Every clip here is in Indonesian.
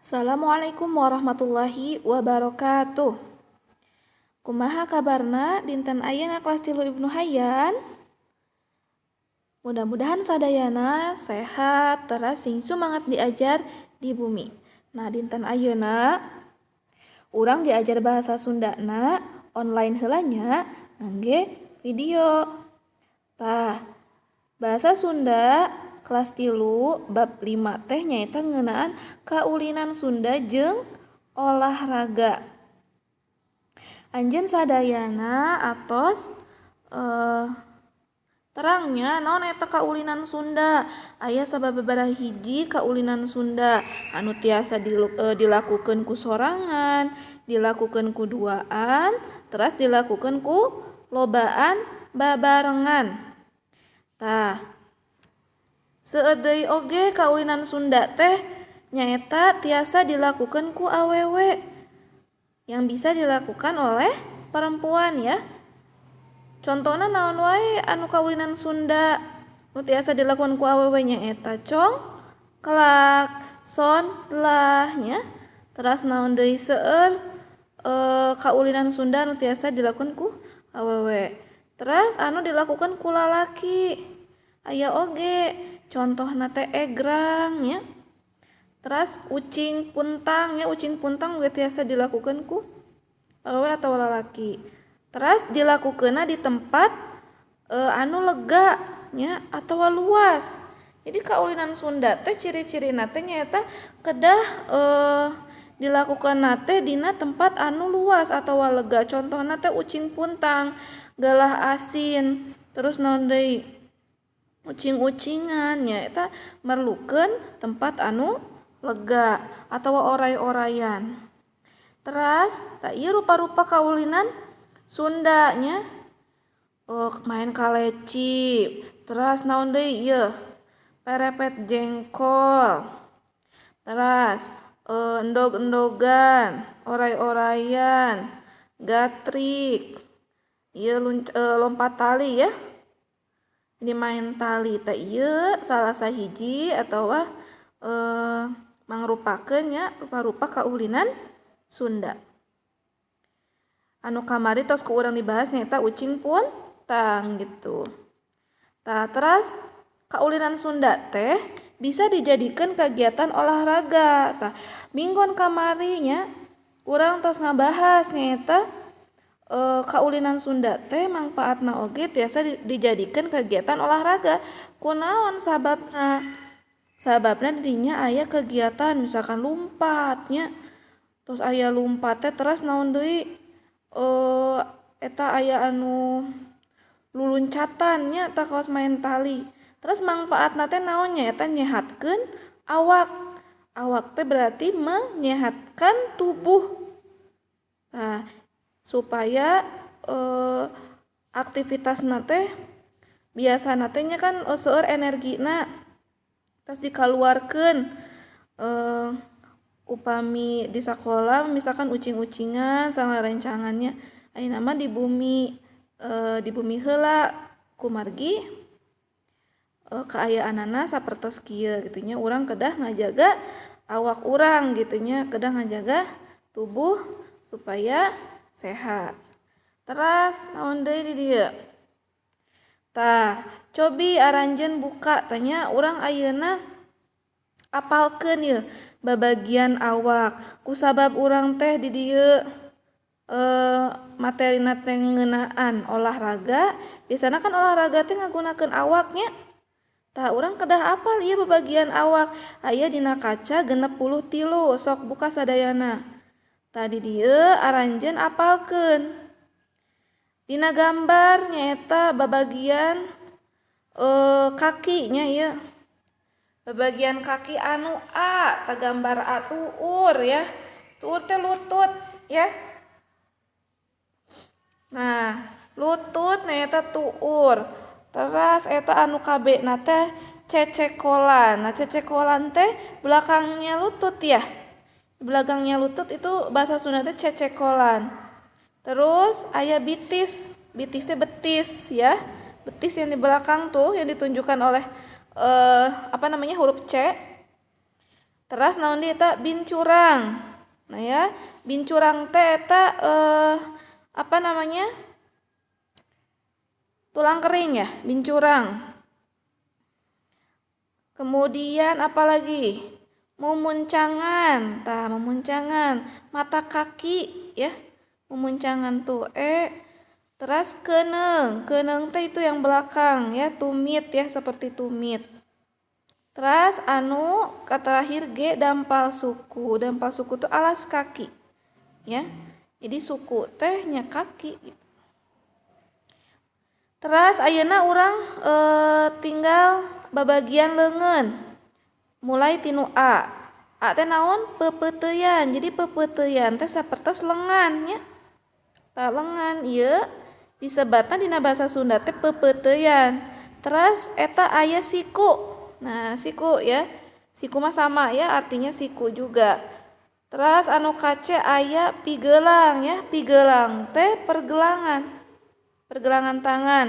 Assalamualaikum warahmatullahi wabarakatuh. Kumaha kabarna dinten ayeuna kelas 3 Ibnu Hayyan? Mudah-mudahan sadayana sehat teras sing semangat diajar di bumi. Nah, dinten ayeuna urang diajar bahasa Sundana online heulanya ngangge video. Tah, bahasa Sunda kelas 3 bab 5 teh nyaeta ngeunaan kaulinan Sunda jeung olahraga. Anjeun sadayana atos terangnya naon eta kaulinan Sunda. Aya sababaraha hiji kaulinan Sunda anu tiasa dilakukeun ku sorangan, dilakukeun ku duaan, teras dilakukeun ku lobaan babarengan. Tah, seudeui oge kaulinan Sunda teh nyaeta tiasa dilakukeun ku awewe yang bisa dilakukan oleh perempuan ya. Contohna naon wae anu kaulinan Sunda nu tiasa dilakukan ku awewe nyaeta cong, kelak, son, lah nya. Teras naon deui seueur kaulinan Sunda nu tiasa dilakukan ku awewe. Teras anu dilakukan ku lalaki aya oge contohna teh egrang nya. Teras ucing puntang nya, ucing puntang ge tiasa dilakukan ku awewe atau lalaki. Teras dilakukeunna di tempat anu lega nya atawa luas. Jadi kaulinan Sunda teh ciri-cirina teh nyaeta kedah dilakukeunna teh dina tempat anu luas atawa lega. Contohna teh ucing puntang, galah asin, terus naon deui ucing-ucingan nya eta merlukeun tempat anu lega atawa oray-orayan. Teras tah ieu rupa-rupa kaulinan Sunda nya. Main kaleci, teras naon deui ieu perepet jengkol. Teras endog-endogan, oray-orayan, gatrik. Ieu lompat tali ya. Jadi main tali teh ieu salah sahiji atawa mangrupakeun nya rupa-rupa kaulinan Sunda. Anu kamari tos ku urang dibahas nyaeta ucing puntang gitu. Tah, teras kaulinan Sunda teh bisa dijadikeun kagiatan olahraga. Tah, minggon kamari nya urang tos ngabahas nyaeta kaulinan Sunda teh mangpaatna oge tiasa dijadikeun kagiatan olahraga. Kunaon sababna? Sababna didinya aya kegiatan misalkan lumpat nya. Terus aya lumpat teh teras naon deui eta aya anu luluncatan nya tah kaos main tali. Terus mangpaatna teh naon nya eta nyehatkeun awak. Awak teh berarti menyehatkan tubuh. Nah, supaya aktivitasna teh biasana teh nya kan seueur energina. Terus dikaluarkeun upami di sakola misalkan ucing-ucingan sareng rencangannya ayeuna mah di bumi heula kumargi kaayaanana sapertos kieu gitu nya. Urang kedah ngajaga awak urang gitu nya, kedah ngajaga tubuh supaya sehat. Teras naon deui di dieu? Tah, cobi aranjeun buka tanya urang ayeuna apalkeun ieu babagian awak. Kusabab urang teh di dieu materina teh ngeunaan olahraga, biasana kan olahraga teh ngagunakeun awaknya. Tah, urang kedah apal ieu babagian awak. Aya dina kaca 63, sok buka sadayana. Tah, di dieu aranjeun apalkeun. Dina gambar nyaeta babagian kaki nya ieu. Babagian kaki anu A, tah gambar A tuur ya. Tuur teh lutut ya. Nah, lutut nyaeta tuur. Teras eta anu KB na teh cecekolan. Nah, cecekolan teh belakangnya lutut ya. Belakangnya lutut itu bahasa Sunda teh cecekolan. Terus aya bitis. Bitis teh betis ya. Betis yang di belakang tuh yang ditunjukkan oleh huruf C. Teras naon deui eta bincurang. Nah ya, bincurang teh eta apa namanya? Tulang kering ya, bincurang. Kemudian apalagi? Memuncangan. Tah, memuncangan. Mata kaki ya. Memuncangan tuh Teras keneung. Keneung teh itu yang belakang ya, tumit ya, seperti tumit. Teras terakhir G dampal suku. Dampal suku tuh alas kaki. Ya. Jadi suku teh nya kaki gitu. Teras ayeuna urang tinggal babagian leungeun. Mulai tinu A. A teh naon? Pepeuteyan. Jadi pepeuteyan teh sapertos lengan nya. Tah lengan ieu disebutna dina basa Sunda teh pepeuteyan. Teras eta aya siku. Nah, siku ya. Siku mah sama ya, artinya siku juga. Teras kace aya pigeulang ya. Pigeulang teh pergelangan. Pergelangan tangan.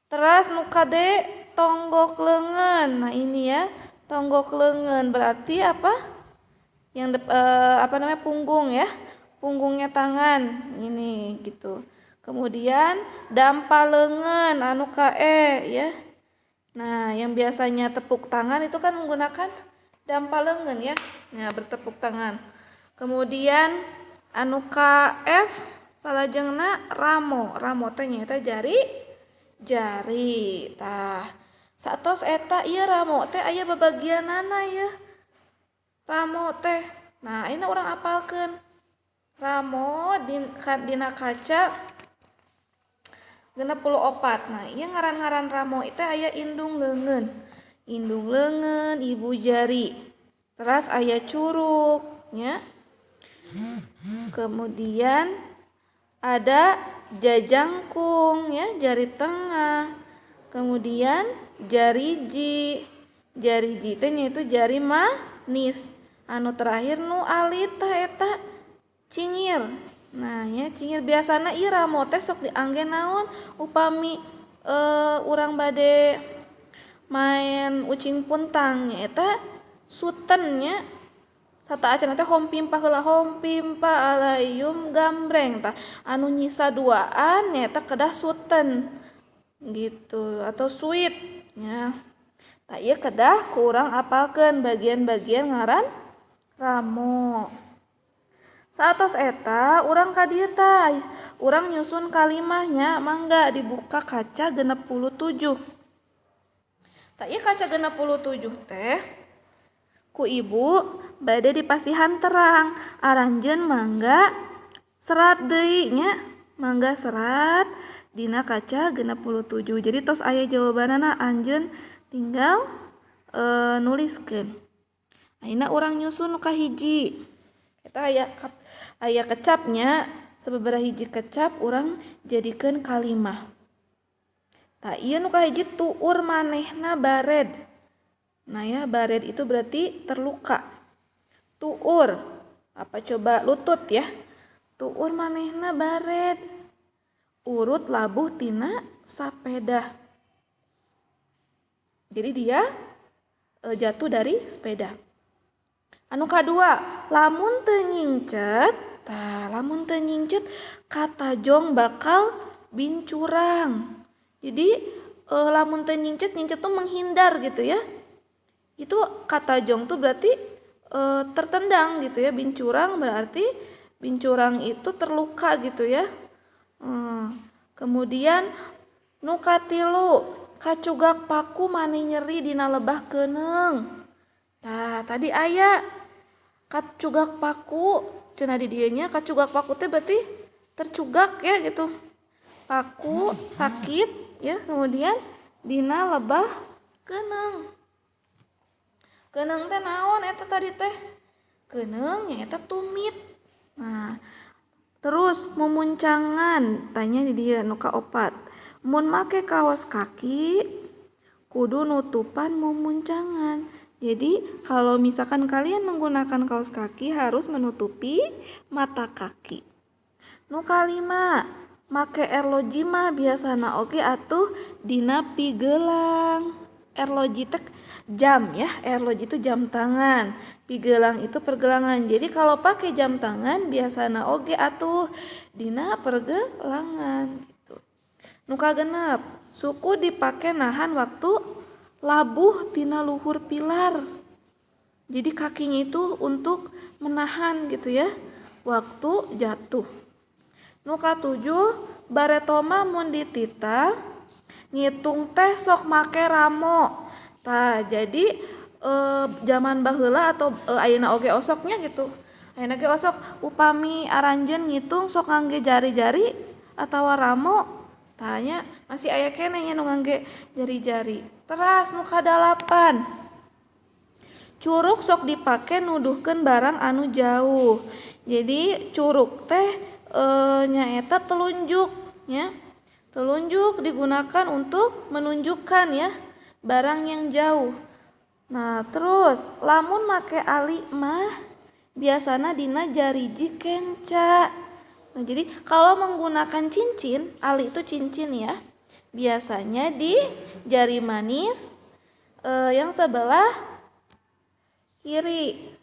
Teras nu kade tonggok leungeun. Nah, ini ya, tonggok leungeun berarti apa? Yang punggung ya. Punggungnya tangan. Ini gitu. Kemudian dampal leungeun ka ya. Nah, yang biasanya tepuk tangan itu kan menggunakan dampal leungeun ya. Nah, bertepuk tangan. Kemudian ka F salajengna ramo. Ramo teh nyaeta jari. Tah, satos eta ieu ramo teh aya babagianana ya. Ramo teh. Nah, ini urang apalkeun. Ramo dina kaca 64. Nah, ieu ngaran-ngaran ramo teh aya indung leungeun. Indung leungeun, ibu jari. Teras aya curug nya. Kemudian ada jajangkung ya, jari tengah. Kemudian jari ji. Jari ji teh nya itu jari manis. Terakhir alit teh eta cingir. Nah, ya cingir biasana ieu ramo teh sok diangge naon? Upami urang bade main ucing puntang nya eta suten nya. Sata acan teh hompimpa heula hompimpa alayum gambreng tah nyisa duaan nya eta kedah suten gitu atau suit nya. Tah ieu kedah ku urang apalkeun bagian-bagian ngaran ramo. Satos eta urang ka dieu tah urang nyusun kalimahnya mangga dibuka kaca 67. Tah ieu kaca 67 teh ku ibu bade dipasihan terang aranjeun mangga serat deui nya. Mangga serat dina kaca 67. Jadi tos aya jawabanana anjeun tinggal nuliskeun. Ayeuna urang nyusun nu kahiji. Eta aya kecapnya sababaraha hiji kecap urang jadikeun kalimah. Tah ieu nu kahiji tuur manehna bared. Nah ya, bared itu berarti terluka. Tuur. Apa coba lutut ya. Tuur manehna bared. Urut labuh tina sapeda. Jadi dia jatuh dari sepeda. Kadua, lamun teu nyingcet. Tah, lamun teu nyingcet katajong bakal bincurang. Jadi lamun teu nyingcet tuh menghindar gitu ya. Itu katajong tuh berarti tertendang gitu ya. Bincurang berarti bincurang itu terluka gitu ya. Kemudian nu katilu kacugak paku mani nyeri dina lebah keneung. Nah, tadi aya kacugak paku cenah di dieu nya kacugak paku teh berarti tercugak ya gitu. Paku sakit ya, kemudian dina lebah keneung. Keneung teh naon eta tadi teh? Keneung nya eta tumit. Nah, terus memuncangan tanya di dieu nu kaopat. Mun make kaos kaki kudu nutupan memuncangan. Jadi kalau misalkan kalian menggunakan kaos kaki harus menutupi mata kaki. Nu kalima, make erloji mah biasana oge atuh dina pigeulang. Erloji teh jam ya, arloji itu jam tangan, pigelang itu pergelangan. Jadi kalau pakai jam tangan biasana oge atuh dina pergelangan gitu. Nu kagenep, suku dipake nahan waktu labuh tina luhur pilar. Jadi kakinya itu untuk menahan gitu ya waktu jatuh. Nu katujuh, baretoma mun ditita ngitung teh sok make ramo. Tah jadi zaman baheula atau ayeuna oge osoknya gitu. Ayeuna ge osok upami aranjeun ngitung sok ngangge jari-jari atawa ramo. Tanya masih aya keneh nya nu ngangge jari-jari. Teras nu kadalapan. Curug sok dipake nuduhkeun barang anu jauh. Jadi curug teh nyaeta telunjuk ya. Telunjuk digunakan untuk menunjukkan ya barang yang jauh. Nah, terus lamun make ali mah biasana dina jariji kenca. Nah, jadi kalau menggunakan cincin, ali itu cincin ya. Biasanya di jari manis yang sebelah kiri.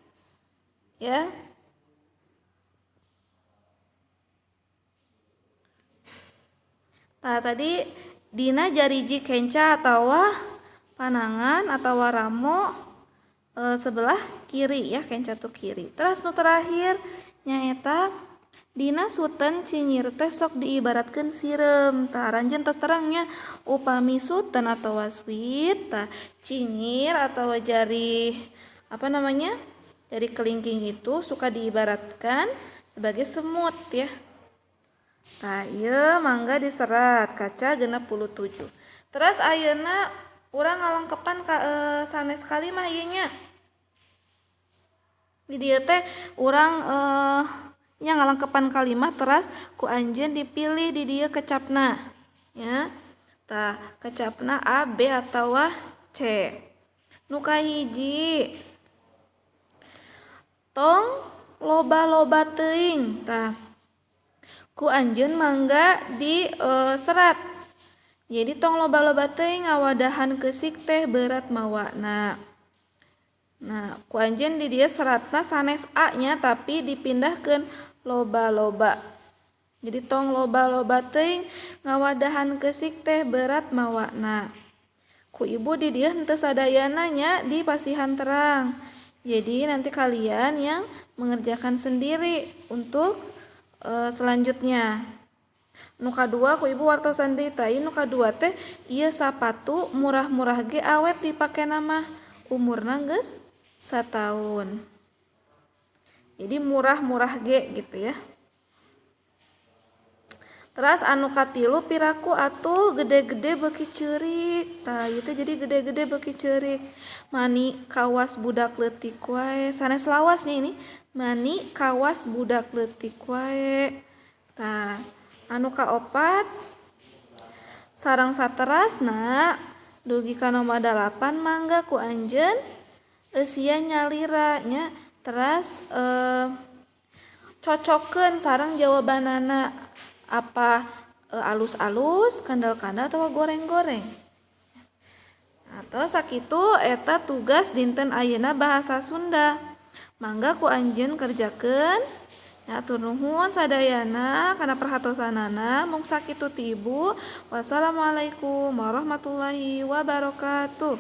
Ya. Nah, tadi dina jariji kenca atawa panangan atawa ramo sebelah kiri ya, kenca tuh kiri. Terus nu terakhir nyaeta dina suten cingir teh sok diibaratkeun sireum. Tah ranjeun tos terangnya upami suten atawa swit, tah cingir atawa jari jari kelingking itu suka diibaratkan sebagai semut ya. Nah, ieu mangga diserat kaca 67. Terus ayeuna urang ngalengkepan sanes kalimah ieu nya. Di dieu teh urang nya ngalengkepan kalimat teras ku anjeun dipilih di dieu kecapna. Ya. Tah, kecapna A, B atawa C. Nu kahiji tong loba-loba teuing. Tah, ku anjeun mangga di serat. Jadi tong loba-loba teuing ngawadahan keusik teh berat mawana. Nah, ku anjeun di dieu seratna sanes A nya tapi dipindahkeun loba-loba. Jadi tong loba-loba teuing ngawadahan keusik teh berat mawana. Ku ibu di dieu henteu sadayana nya di pasihan terang. Jadi nanti kalian yang mengerjakan sendiri untuk selanjutnya. Nu kadua ku ibu wartosan deui tah nu kadua teh ieu sapatu murah-murah ge awet dipake nama umurna geus 1 tahun. Jadi murah-murah ge gitu ya. Terus anu katilu piraku atuh gede-gede beuki ceurik. Tah ieu teh jadi gede-gede beuki ceurik. Mani kawas budak leutik wae. Sanes lawasnya ini. Mani kawas budak leutik wae. Tah, anu kaopat sareng saterasna dugi ka nomor 8 mangga ku anjeun eusia nyalira nya. Teras cocokeun sareng jawabanana. Apa alus-alus, kandal-kandal atau goreng-goreng. Atau sakitu eta tugas dinten ayeuna bahasa Sunda. Mangga ku anjeun kerjakeun. Ya, atur nuhun sadayana kana perhatosanana. Mung sakitu ti Ibu. Wassalamualaikum warahmatullahi wabarakatuh.